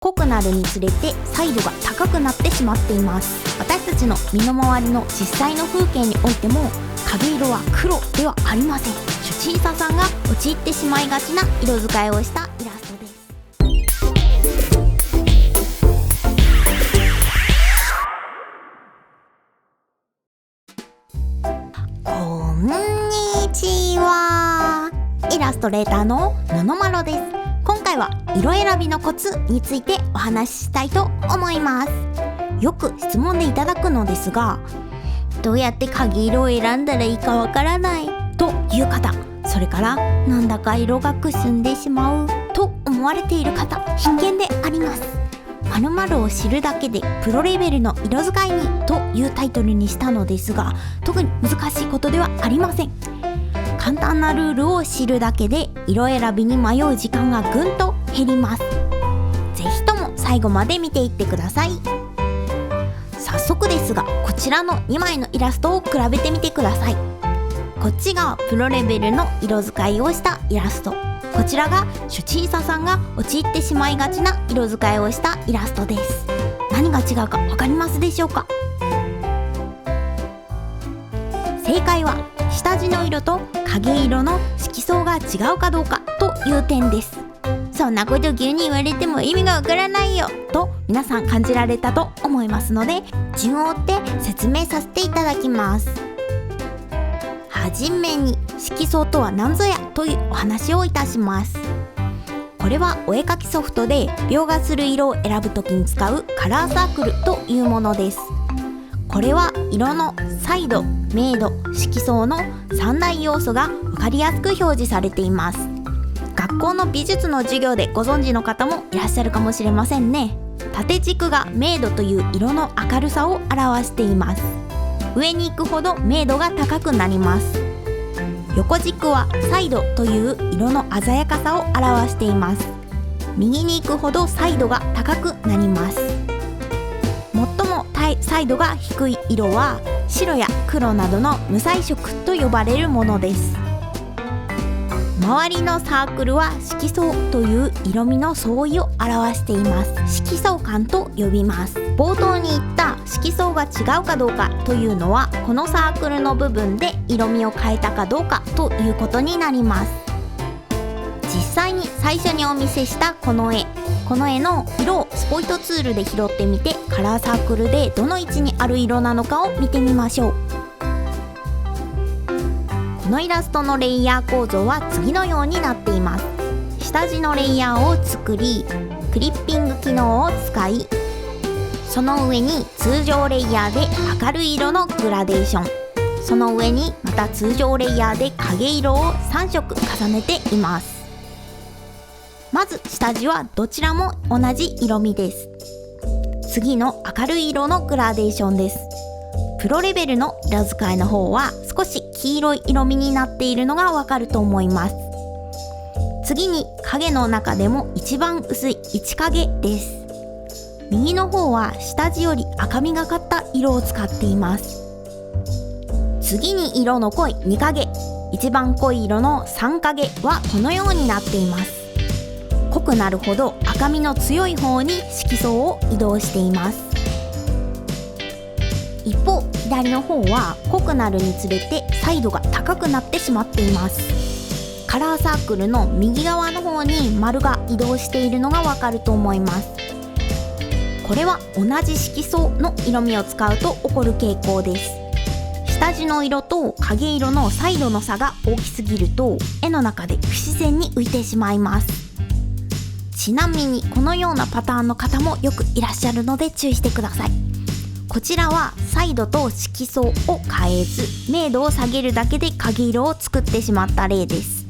濃くなるにつれて彩度が高くなってしまっています。私たちの身の回りの実際の風景においても影色は黒ではありません。シュチーサさんが陥ってしまいがちな色使いをしたイラストです。こんにちは。イラストレーターのののまろです。今回は色選びのコツについてお話ししたいと思います。よく質問でいただくのですが、どうやって影色を選んだらいいかわからないという方、それからなんだか色がくすんでしまうと思われている方、必見であります。〇〇を知るだけでプロレベルの色使いにというタイトルにしたのですが、特に難しいことではありません。簡単なルールを知るだけで色選びに迷う時間がぐんと減ります。ぜひとも最後まで見ていってください。早速ですが、こちらの2枚のイラストを比べてみてください。こっちがプロレベルの色使いをしたイラスト、こちらがシュチーサさんが陥ってしまいがちな色使いをしたイラストです。何が違うか分かりますでしょうか？正解は下地の色と影色の色相が違うかどうかという点です。そんなこと急に言われても意味がわからないよと皆さん感じられたと思いますので、順を追って説明させていただきます。はじめに色相とは何ぞやというお話をいたします。これはお絵かきソフトで描画する色を選ぶときに使うカラーサークルというものです。これは色の彩度、明度、色相の3大要素が分かりやすく表示されています。学校の美術の授業でご存知の方もいらっしゃるかもしれませんね。縦軸が明度という色の明るさを表しています。上に行くほど明度が高くなります。横軸は彩度という色の鮮やかさを表しています。右に行くほど彩度が高くなります。最も彩度が低い色は白や黒などの無彩色と呼ばれるものです。周りのサークルは色相という色味の相違を表しています。色相感と呼びます。冒頭に言った色相が違うかどうかというのは、このサークルの部分で色味を変えたかどうかということになります。実際に最初にお見せしたこの絵の色をスポイトツールで拾ってみて、カラーサークルでどの位置にある色なのかを見てみましょう。このイラストのレイヤー構造は次のようになっています。下地のレイヤーを作り、クリッピング機能を使い、その上に通常レイヤーで明るい色のグラデーション、その上にまた通常レイヤーで影色を3色重ねています。まず下地はどちらも同じ色味です。次の明るい色のグラデーションです。プロレベルの色使いの方は少し黄色い色味になっているのがわかると思います。次に影の中でも一番薄い1影です。右の方は下地より赤みがかった色を使っています。次に色の濃い2影、一番濃い色の3影はこのようになっています。濃くなるほど赤みの強い方に色相を移動しています。一方左の方は濃くなるにつれて彩度が高くなってしまっています。カラーサークルの右側の方に丸が移動しているのがわかると思います。これは同じ色相の色味を使うと起こる傾向です。下地の色と影色の彩度の差が大きすぎると絵の中で不自然に浮いてしまいます。ちなみにこのようなパターンの方もよくいらっしゃるので注意してください。こちらは彩度と色相を変えず明度を下げるだけで影色を作ってしまった例です。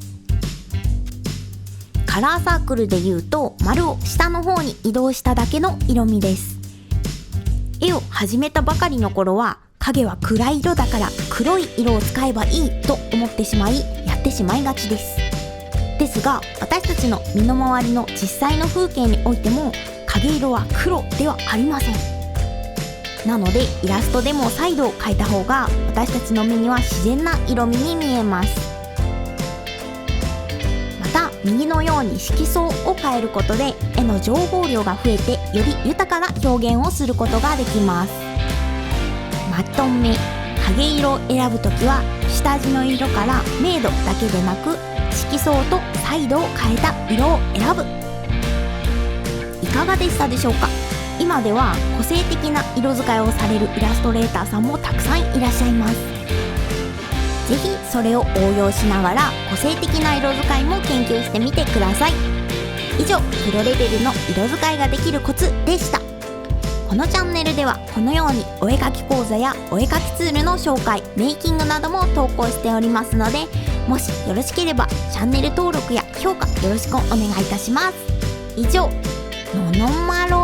カラーサークルでいうと丸を下の方に移動しただけの色味です。絵を始めたばかりの頃は影は暗い色だから黒い色を使えばいいと思ってしまいやってしまいがちです。ですが私たちの身の回りの実際の風景においても影色は黒ではありません。なのでイラストでも彩度を変えた方が私たちの目には自然な色味に見えます。また右のように色相を変えることで絵の情報量が増えてより豊かな表現をすることができます。まとめ、影色を選ぶときは下地の色から明度だけでなく色相と彩度を変えた色を選ぶ。いかがでしたでしょうか。今では個性的な色使いをされるイラストレーターさんもたくさんいらっしゃいます。ぜひそれを応用しながら個性的な色使いも研究してみてください。以上、プロレベルの色使いができるコツでした。このチャンネルではこのようにお絵描き講座やお絵描きツールの紹介、メイキングなども投稿しておりますので、もしよろしければチャンネル登録や評価よろしくお願いいたします。以上、ののまろ